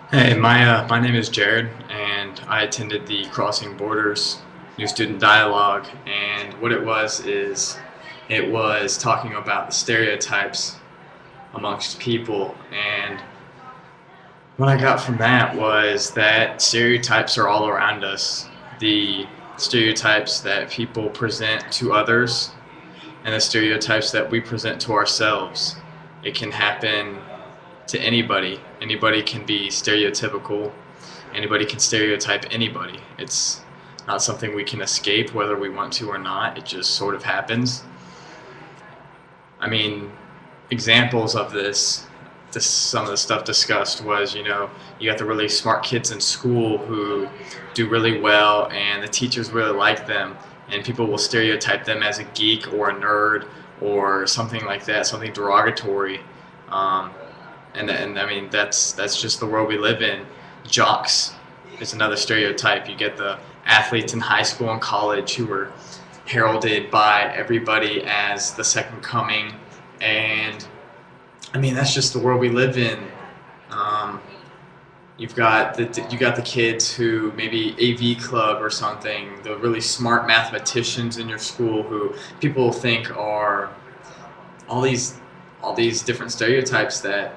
Hey, my name is Jared, and I attended the Crossing Borders New Student Dialogue. And what it was is it was talking about the stereotypes amongst people. And what I got from that was that stereotypes are all around us. The stereotypes that people present to others, and the stereotypes that we present to ourselves. It can happen to anybody. Anybody can be stereotypical. Anybody can stereotype anybody. It's not something we can escape whether we want to or not. It just sort of happens. I mean, examples of this some of the stuff discussed was, you got the really smart kids in school who do really well and the teachers really like them, and people will stereotype them as a geek or a nerd or something like that, something derogatory. Um, and I mean that's just the world we live in. Jocks is another stereotype. You get the athletes in high school and college who are heralded by everybody as the second coming, and I mean that's just the world we live in. Um, you got the kids who maybe AV club or something, the really smart mathematicians in your school who people think are all these all these different stereotypes that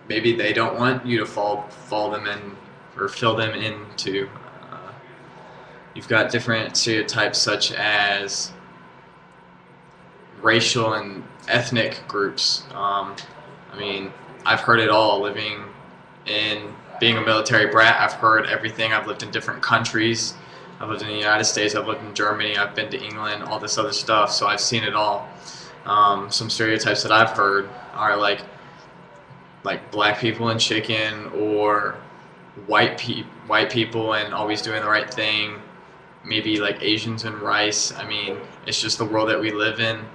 maybe they don't want you to fall them in or fill them into. Uh, you've got different stereotypes such as racial and ethnic groups. I mean, I've heard it all living in being a military brat. I've heard everything. I've lived in different countries. I've lived in the United States. I've lived in Germany. I've been to England. All this other stuff. So I've seen it all. Some stereotypes that I've heard are like black people and chicken, or white people and always doing the right thing. Maybe like Asians and rice. I mean, it's just the world that we live in.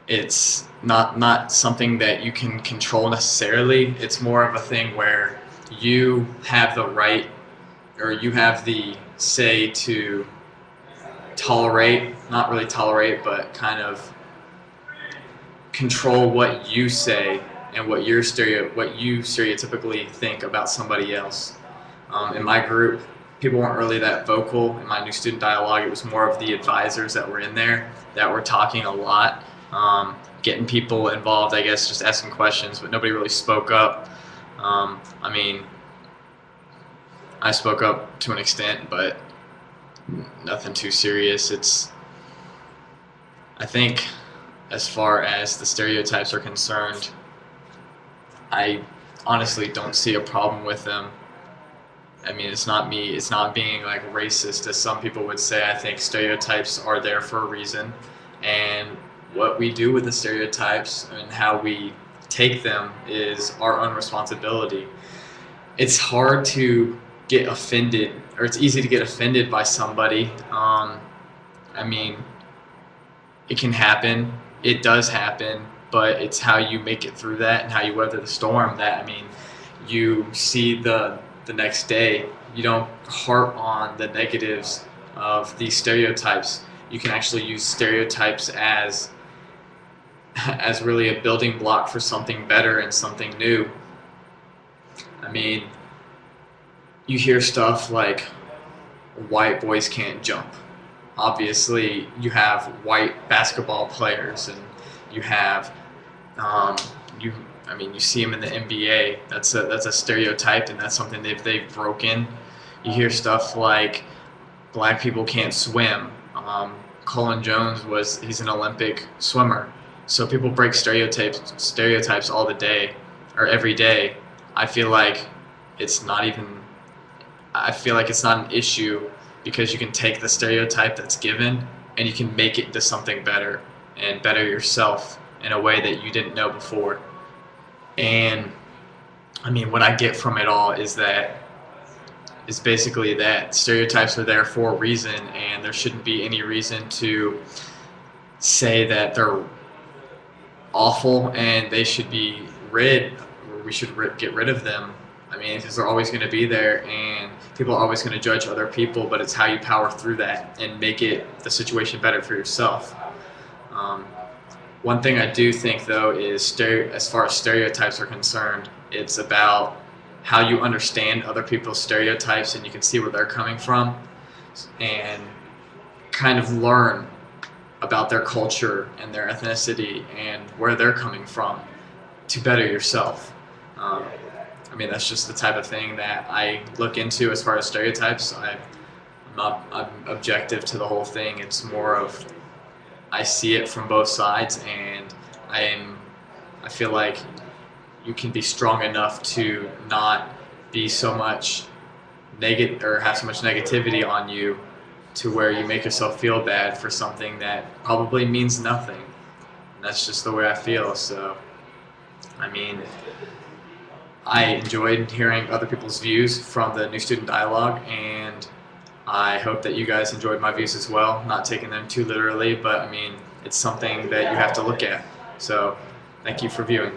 It's not something that you can control necessarily. It's more of a thing where you have the right, or you have the say to tolerate, not really tolerate, but kind of control what you say and what you stereotypically think about somebody else. In my group, people weren't really that vocal. In my new student dialogue, it was more of the advisors that were in there that were talking a lot, getting people involved, I guess, just asking questions, but nobody really spoke up. I mean, I spoke up to an extent, but nothing too serious. I think, as far as the stereotypes are concerned, I honestly don't see a problem with them. I mean, it's not being like racist as some people would say. I think stereotypes are there for a reason, and what we do with the stereotypes and how we take them is our own responsibility. It's hard to get offended, or it's easy to get offended by somebody. I mean, it can happen. It does happen, but it's how you make it through that and how you weather the storm. That, I mean, you see the next day. You don't harp on the negatives of these stereotypes. You can actually use stereotypes as really a building block for something better and something new. I mean, you hear stuff like white boys can't jump. Obviously, you have white basketball players, and you have um, you. I mean, you see them in the NBA. That's a stereotype, and that's something they've broken. You hear stuff like black people can't swim. Colin Jones he's an Olympic swimmer, so people break stereotypes all the day or every day. I feel like it's not even. I feel like it's not an issue because you can take the stereotype that's given and you can make it into something better and better yourself in a way that you didn't know before. And I mean, what I get from it all is basically that stereotypes are there for a reason, and there shouldn't be any reason to say that they're awful and they should be or we should get rid of them. I mean, because they're always going to be there, and people are always going to judge other people, but it's how you power through that and make the situation better for yourself. Um, One thing I do think, though, is as far as stereotypes are concerned, it's about how you understand other people's stereotypes, and you can see where they're coming from, and kind of learn about their culture and their ethnicity and where they're coming from to better yourself. I mean, that's just the type of thing that I look into as far as stereotypes. I'm objective to the whole thing. It's more of I see it from both sides, and I feel like you can be strong enough to not be so much negative or have so much negativity on you to where you make yourself feel bad for something that probably means nothing. And that's just the way I feel. So, I mean, I enjoyed hearing other people's views from the New Student Dialogue, and I hope that you guys enjoyed my views as well. Not taking them too literally, but I mean, it's something that you have to look at. So, thank you for viewing.